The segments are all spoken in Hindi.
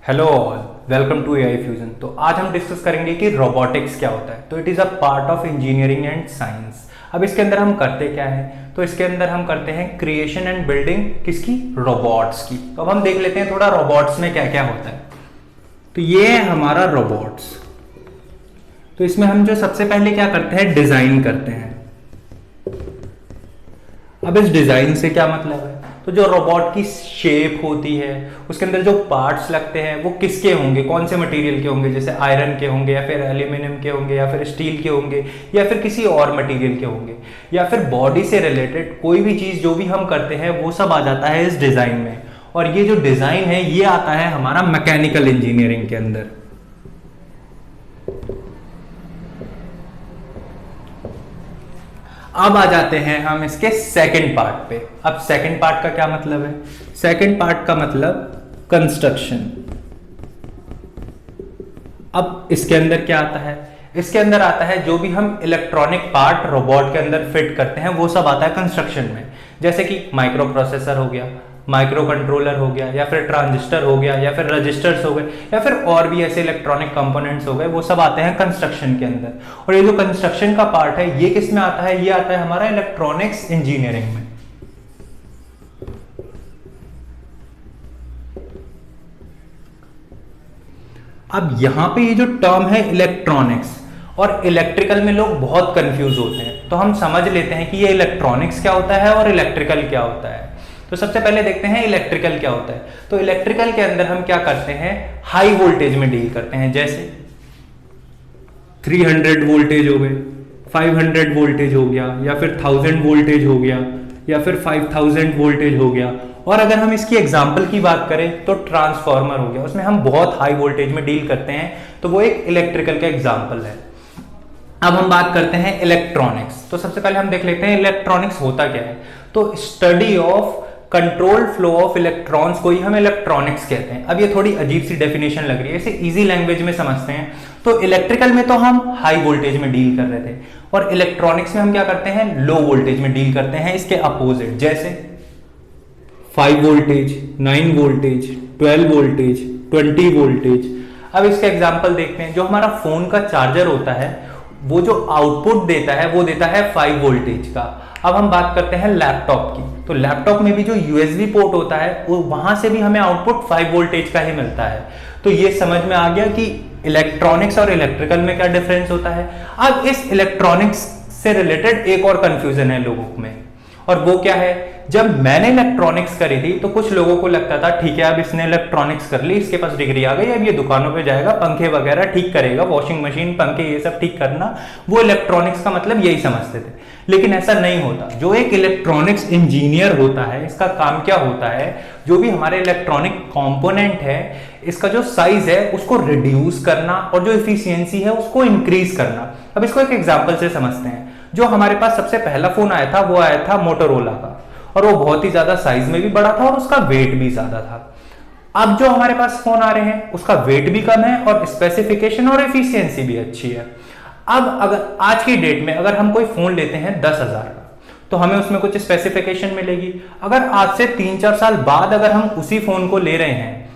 Hello all, welcome to AI fusion. तो आज हम डिस्कस करेंगे कि रोबोटिक्स क्या होता है। तो it is a part of engineering and science. अब इसके अंदर हम करते क्या है, तो इसके अंदर हम करते हैं क्रिएशन एंड बिल्डिंग किसकी, रोबोट्स की। तो अब हम देख लेते हैं थोड़ा रोबोट्स में क्या क्या होता है। तो ये है हमारा रोबोट्स। तो इसमें हम जो सबसे पहले क्या करते हैं, डिजाइन करते हैं। अब इस डिजाइन से क्या मतलब है, तो जो रोबोट की शेप होती है उसके अंदर जो पार्ट्स लगते हैं वो किसके होंगे, कौन से मटेरियल के होंगे, जैसे आयरन के होंगे या फिर एल्यूमिनियम के होंगे या फिर स्टील के होंगे या फिर किसी और मटेरियल के होंगे, या फिर बॉडी से रिलेटेड कोई भी चीज जो भी हम करते हैं वो सब आ जाता है इस डिजाइन में। और ये जो डिजाइन है ये आता है हमारा मैकेनिकल इंजीनियरिंग के अंदर। अब आ जाते हैं हम इसके सेकंड पार्ट पे। अब सेकंड पार्ट का क्या मतलब है, सेकंड पार्ट का मतलब कंस्ट्रक्शन। अब इसके अंदर क्या आता है, इसके अंदर आता है जो भी हम इलेक्ट्रॉनिक पार्ट रोबोट के अंदर फिट करते हैं वो सब आता है कंस्ट्रक्शन में। जैसे कि माइक्रो प्रोसेसर हो गया, माइक्रो कंट्रोलर हो गया, या फिर ट्रांजिस्टर हो गया, या फिर रजिस्टर्स हो गए, या फिर और भी ऐसे इलेक्ट्रॉनिक कंपोनेंट्स हो गए, वो सब आते हैं कंस्ट्रक्शन के अंदर। और ये जो कंस्ट्रक्शन का पार्ट है ये किस में आता है, ये आता है हमारा इलेक्ट्रॉनिक्स इंजीनियरिंग में। अब यहां पे ये जो टर्म है इलेक्ट्रॉनिक्स और इलेक्ट्रिकल में लोग बहुत कंफ्यूज होते हैं, तो हम समझ लेते हैं कि ये इलेक्ट्रॉनिक्स क्या होता है और इलेक्ट्रिकल क्या होता है। तो सबसे पहले देखते हैं इलेक्ट्रिकल क्या होता है। तो इलेक्ट्रिकल के अंदर हम क्या करते हैं, हाई वोल्टेज में डील करते हैं। जैसे 300 वोल्टेज हो गए, 500 वोल्टेज हो गया, या फिर 1000 वोल्टेज हो गया, या फिर 5000 वोल्टेज हो गया। और अगर हम इसकी एग्जांपल की बात करें तो ट्रांसफार्मर हो गया, उसमें हम बहुत हाई वोल्टेज में डील करते हैं, तो वो एक इलेक्ट्रिकल का एग्जांपल है। अब हम बात करते हैं इलेक्ट्रॉनिक्स। तो सबसे पहले हम देख लेते हैं इलेक्ट्रॉनिक्स होता क्या है। तो study of control flow of electrons को ही हम इलेक्ट्रॉनिक्स कहते हैं। अब ये थोड़ी अजीब सी डेफिनेशन लग रही है, इसे इजी लैंग्वेज में समझते हैं। तो इलेक्ट्रिकल में तो हम हाई वोल्टेज में डील कर रहे थे, और इलेक्ट्रॉनिक्स में हम क्या करते हैं, लो वोल्टेज में डील करते हैं, इसके अपोजिट। जैसे 5 वोल्टेज, 9 वोल्टेज, 12 वोल्टेज, 20 वोल्टेज। अब इसका एग्जांपल देखते हैं। जो हमारा फोन का चार्जर होता है वो जो आउटपुट देता है वो देता है 5 वोल्टेज का। अब हम बात करते हैं लैपटॉप की। तो लैपटॉप में भी जो यूएसबी पोर्ट होता है वो वहां से भी हमें आउटपुट 5 वोल्टेज का ही मिलता है। तो ये समझ में आ गया कि इलेक्ट्रॉनिक्स और इलेक्ट्रिकल में क्या डिफरेंस होता है। अब इस इलेक्ट्रॉनिक्स से रिलेटेड एक और कंफ्यूजन है लोगों में, और वो क्या है, जब मैंने इलेक्ट्रॉनिक्स करी थी तो कुछ लोगों को लगता था ठीक है अब इसने इलेक्ट्रॉनिक्स कर ली, इसके पास डिग्री आ गई, अब ये दुकानों पे जाएगा पंखे वगैरह ठीक करेगा, वॉशिंग मशीन पंखे ये सब ठीक करना, वो इलेक्ट्रॉनिक्स का मतलब यही समझते थे। लेकिन ऐसा नहीं होता। जो एक इलेक्ट्रॉनिक्स इंजीनियर होता है इसका काम क्या होता है, जो भी हमारे इलेक्ट्रॉनिक कंपोनेंट है इसका जो साइज है उसको रिड्यूस करना और जो इफिशियंसी है उसको इंक्रीज करना। अब इसको एक एग्जांपल से समझते हैं। जो हमारे पास सबसे पहला फोन आया था वो आया था मोटोरोला का, और वो बहुत ही ज्यादा साइज में भी बड़ा था और उसका वेट भी ज्यादा था। अब जो हमारे पास फोन आ रहे हैं उसका वेट भी कम है और स्पेसिफिकेशन और एफिशिएंसी भी अच्छी है। अब अगर आज की डेट में अगर हम कोई फोन लेते हैं 10,000 का तो हमें उसमें कुछ स्पेसिफिकेशन मिलेगी। अगर आज से 3-4 साल बाद अगर हम उसी फोन को ले रहे हैं,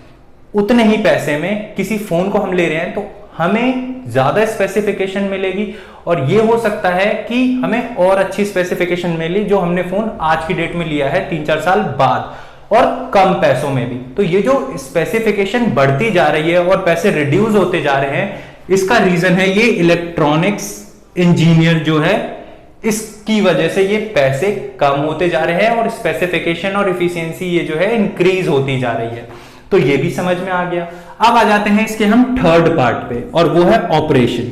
उतने ही पैसे में किसी फोन को हम ले रहे हैं, तो हमें ज्यादा स्पेसिफिकेशन मिलेगी, और ये हो सकता है कि हमें और अच्छी स्पेसिफिकेशन मिली जो हमने फोन आज की डेट में लिया है 3-4 साल बाद, और कम पैसों में भी। तो ये जो स्पेसिफिकेशन बढ़ती जा रही है और पैसे रिड्यूस होते जा रहे हैं, इसका रीजन है ये इलेक्ट्रॉनिक्स इंजीनियर जो है, इसकी वजह से ये पैसे कम होते जा रहे हैं और स्पेसिफिकेशन और इफिशियंसी ये जो है इंक्रीज होती जा रही है। तो ये भी समझ में आ गया। अब आ जाते हैं इसके हम थर्ड पार्ट पे, और वो है ऑपरेशन।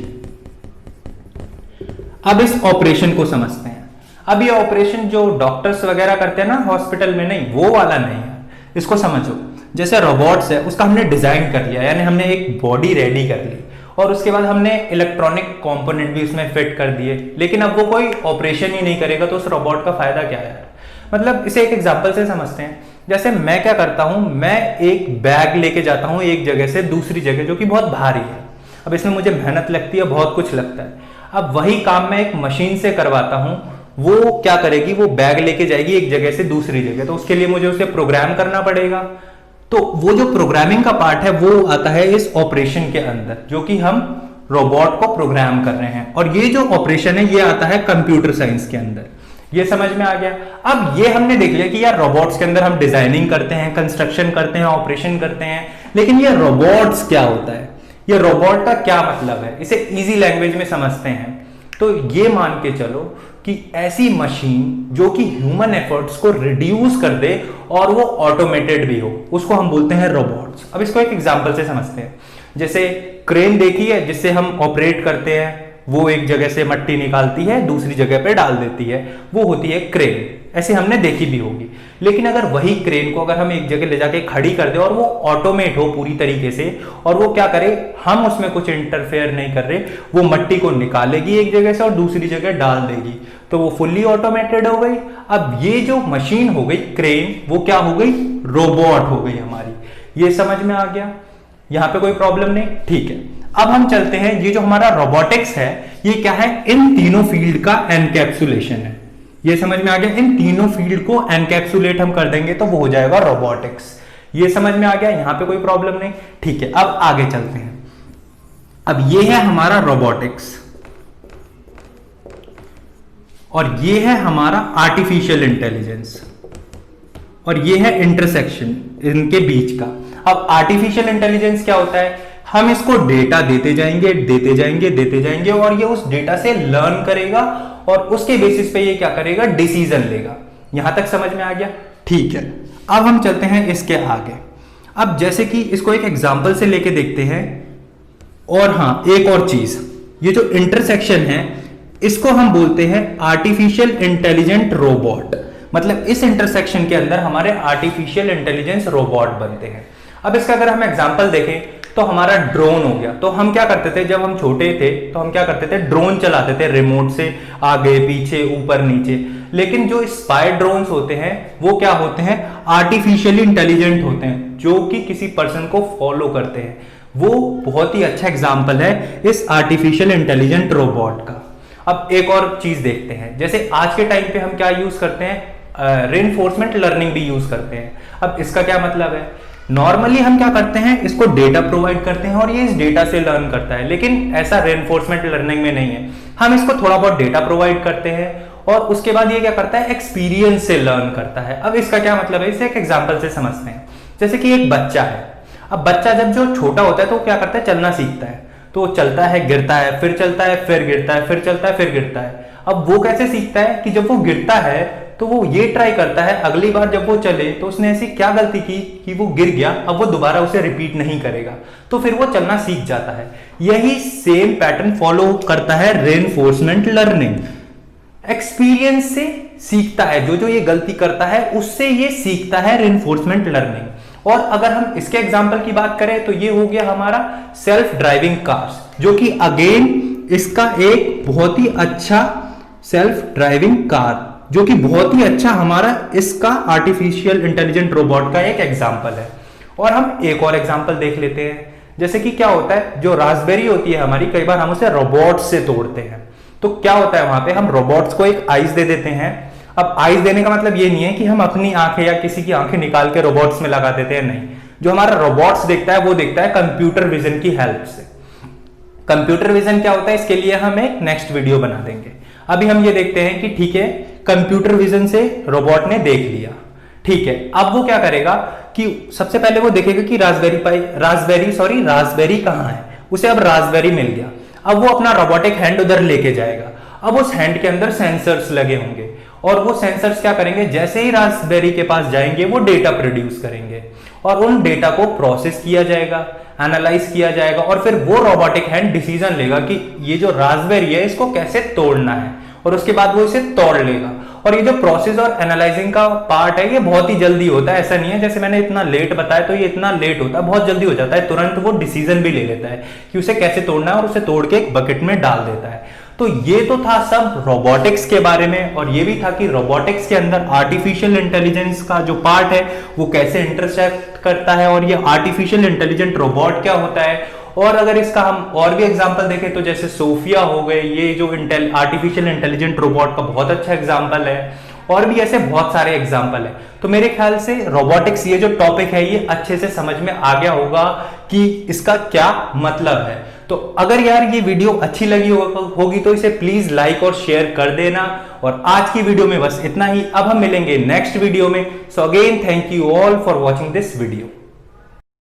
अब इस ऑपरेशन को समझते हैं। अब ये ऑपरेशन जो डॉक्टर्स वगैरह करते हैं ना हॉस्पिटल में, नहीं वो वाला नहीं है। इसको समझो, जैसे रोबोट्स है उसका हमने डिजाइन कर लिया, यानी हमने एक बॉडी रेडी कर ली, और उसके बाद हमने इलेक्ट्रॉनिक कंपोनेंट भी उसमें फिट कर दिए, लेकिन अब वो कोई ऑपरेशन ही नहीं करेगा, तो उस रोबोट का फायदा क्या है। मतलब इसे एक एग्जांपल से समझते हैं। जैसे मैं क्या करता हूं, मैं एक बैग लेके जाता हूं एक जगह से दूसरी जगह जो कि बहुत भारी है। अब इसमें मुझे मेहनत लगती है, बहुत कुछ लगता है। अब वही काम मैं एक मशीन से करवाता हूं, वो क्या करेगी, वो बैग लेके जाएगी एक जगह से दूसरी जगह, तो उसके लिए मुझे उसे प्रोग्राम करना पड़ेगा। तो वो जो प्रोग्रामिंग का पार्ट है वो आता है इस ऑपरेशन के अंदर, जो कि हम रोबोट को प्रोग्राम कर रहे हैं, और ये जो ऑपरेशन है ये आता है कंप्यूटर साइंस के अंदर। ये समझ में आ गया। अब ये हमने देख लिया कि यार रोबोट्स के अंदर हम डिजाइनिंग करते हैं, कंस्ट्रक्शन करते हैं, ऑपरेशन करते हैं, लेकिन ये रोबोट्स क्या होता है, ये रोबोट का क्या मतलब है, इसे इजी लैंग्वेज में समझते हैं। तो ये मान के चलो कि ऐसी मशीन जो कि ह्यूमन एफर्ट्स को रिड्यूस कर दे और वो ऑटोमेटेड भी हो, उसको हम बोलते हैं रोबोट्स। अब इसको एक एग्जांपल से समझते हैं। जैसे क्रेन देखी है जिससे हम ऑपरेट करते हैं, वो एक जगह से मट्टी निकालती है दूसरी जगह पे डाल देती है, वो होती है क्रेन, ऐसे हमने देखी भी होगी। लेकिन अगर वही क्रेन को अगर हम एक जगह ले जाके खड़ी कर दे और वो ऑटोमेट हो पूरी तरीके से, और वो क्या करे, हम उसमें कुछ इंटरफेयर नहीं कर रहे, वो मट्टी को निकालेगी एक जगह से और दूसरी जगह डाल देगी, तो वो फुल्ली ऑटोमेटेड हो गई। अब ये जो मशीन हो गई क्रेन, वो क्या हो गई, रोबोट हो गई हमारी। ये समझ में आ गया, यहां पे कोई प्रॉब्लम नहीं, ठीक है। अब हम चलते हैं, ये जो हमारा रोबोटिक्स है ये क्या है, इन तीनों फील्ड का एनकैप्सुलेशन है। ये समझ में आ गया, इन तीनों फील्ड को एनकैप्सुलेट हम कर देंगे तो वो हो जाएगा रोबोटिक्स। ये समझ में आ गया, यहां पे कोई प्रॉब्लम नहीं, ठीक है। अब आगे चलते हैं। अब ये है हमारा रोबोटिक्स और ये है हमारा आर्टिफिशियल इंटेलिजेंस, और ये है इंटरसेक्शन इनके बीच का। अब आर्टिफिशियल इंटेलिजेंस क्या होता है, हम इसको डेटा देते जाएंगे देते जाएंगे देते जाएंगे और ये उस डेटा से लर्न करेगा और उसके बेसिस पे ये क्या करेगा, डिसीजन लेगा। यहां तक समझ में आ गया, ठीक है। अब हम चलते हैं इसके आगे। अब जैसे कि इसको एक एग्जांपल से लेके देखते हैं। और हां, एक और चीज, ये जो इंटरसेक्शन है इसको हम बोलते हैं आर्टिफिशियल इंटेलिजेंट रोबोट। मतलब इस इंटरसेक्शन के अंदर हमारे आर्टिफिशियल इंटेलिजेंस रोबोट बनते हैं। अब इसका अगर हम एग्जांपल देखें तो हमारा ड्रोन हो गया। तो हम क्या करते थे, जब हम छोटे थे तो हम क्या करते थे, ड्रोन चलाते थे रिमोट से, आगे पीछे ऊपर नीचे। लेकिन जो स्पाई ड्रोन्स होते हैं वो क्या होते हैं, आर्टिफिशियली इंटेलिजेंट होते हैं, जो कि किसी पर्सन को फॉलो करते हैं। वो बहुत ही अच्छा एग्जाम्पल है इस आर्टिफिशियल इंटेलिजेंट रोबोट का। अब एक और चीज देखते हैं, जैसे आज के टाइम पे हम क्या यूज करते हैं, रेनफोर्समेंट लर्निंग भी यूज करते हैं। अब इसका क्या मतलब है, नॉर्मली हम क्या करते हैं, इसको डेटा प्रोवाइड करते हैं और ये इस डेटा से लर्न करता है, लेकिन ऐसा रेनफोर्समेंट लर्निंग में नहीं है। हम इसको थोड़ा बहुत डेटा प्रोवाइड करते हैं और उसके बाद ये क्या करता है, एक्सपीरियंस से लर्न करता है। अब इसका क्या मतलब है, इसे एक एग्जांपल से समझते हैं। जैसे कि एक बच्चा है, अब बच्चा जब जो छोटा होता है तो क्या करता है, चलना सीखता है। तो वो चलता है, गिरता है, फिर चलता है, फिर गिरता है, फिर चलता है, फिर गिरता है। अब वो कैसे सीखता है कि जब वो गिरता है तो वो ये ट्राई करता है अगली बार जब वो चले तो उसने ऐसी क्या गलती की कि वो गिर गया, अब वो दोबारा उसे रिपीट नहीं करेगा, तो फिर वो चलना सीख जाता है। यही सेम पैटर्न फॉलो करता है रेनफोर्समेंट लर्निंग। एक्सपीरियंस से सीखता है, जो जो ये गलती करता है उससे ये सीखता है रेनफोर्समेंट लर्निंग। और अगर हम इसके एग्जाम्पल की बात करें तो ये हो गया हमारा सेल्फ ड्राइविंग कार्स, जो कि अगेन इसका एक बहुत ही अच्छा सेल्फ ड्राइविंग कार, जो कि बहुत ही अच्छा हमारा इसका आर्टिफिशियल इंटेलिजेंट रोबोट का एक एग्जाम्पल है। और हम एक और एग्जाम्पल देख लेते हैं। जैसे कि क्या होता है, जो रास्पबेरी होती है हमारी, कई बार हम उसे रोबोट्स से तोड़ते हैं। तो क्या होता है, वहां पे हम रोबोट्स को एक आइज दे देते हैं। अब आइज देने का मतलब ये नहीं है कि हम अपनी आंखें या किसी की आंखें निकाल के रोबोट्स में लगा देते हैं, नहीं। जो हमारा रोबोट्स देखता है वो देखता है कंप्यूटर विजन की हेल्प से। कंप्यूटर विजन क्या होता है, इसके लिए हम एक नेक्स्ट वीडियो बना देंगे। अभी हम ये देखते हैं कि ठीक है, कंप्यूटर विजन से रोबोट ने देख लिया, ठीक है। अब वो क्या करेगा कि सबसे पहले वो देखेगा कि रास्पबेरी कहां है। उसे अब रास्पबेरी मिल गया। अब वो अपना रोबोटिक हैंड उधर लेके जाएगा। अब उस हैंड के अंदर सेंसर्स लगे होंगे और वो सेंसर्स क्या करेंगे, जैसे ही रास्पबेरी के पास जाएंगे वो डेटा प्रोड्यूस करेंगे और उन डेटा को प्रोसेस किया जाएगा, एनालाइज किया जाएगा और फिर वो रोबोटिक हैंड डिसीजन लेगा कि ये जो रास्पबेरी है इसको कैसे तोड़ना है, और उसके बाद वो इसे तोड़ लेगा। और ये जो प्रोसेस और एनालाइजिंग का पार्ट है ये बहुत ही जल्दी होता है। ऐसा नहीं है जैसे मैंने इतना लेट बताया तो ये इतना लेट होता है, बहुत जल्दी हो जाता है। तुरंत वो डिसीजन भी ले लेता है कि उसे कैसे तोड़ना है और उसे तोड़ के एक बकेट में डाल देता है। तो ये तो था सब रोबोटिक्स के बारे में, और ये भी था कि रोबोटिक्स के अंदर आर्टिफिशियल इंटेलिजेंस का जो पार्ट है वो कैसे इंटरसेक्ट करता है और ये आर्टिफिशियल इंटेलिजेंट रोबोट क्या होता है। और अगर इसका हम और भी एग्जांपल देखें तो जैसे सोफिया हो गए, ये जो आर्टिफिशियल इंटेलिजेंट रोबोट का बहुत अच्छा एग्जांपल है, और भी ऐसे बहुत सारे एग्जांपल है। तो मेरे ख्याल से रोबोटिक्स ये जो टॉपिक है ये अच्छे से समझ में आ गया होगा कि इसका क्या मतलब है। तो अगर यार ये वीडियो अच्छी लगी होगी तो इसे प्लीज लाइक और शेयर कर देना। और आज की वीडियो में बस इतना ही। अब हम मिलेंगे नेक्स्ट वीडियो में। So again thank you all for watching this video.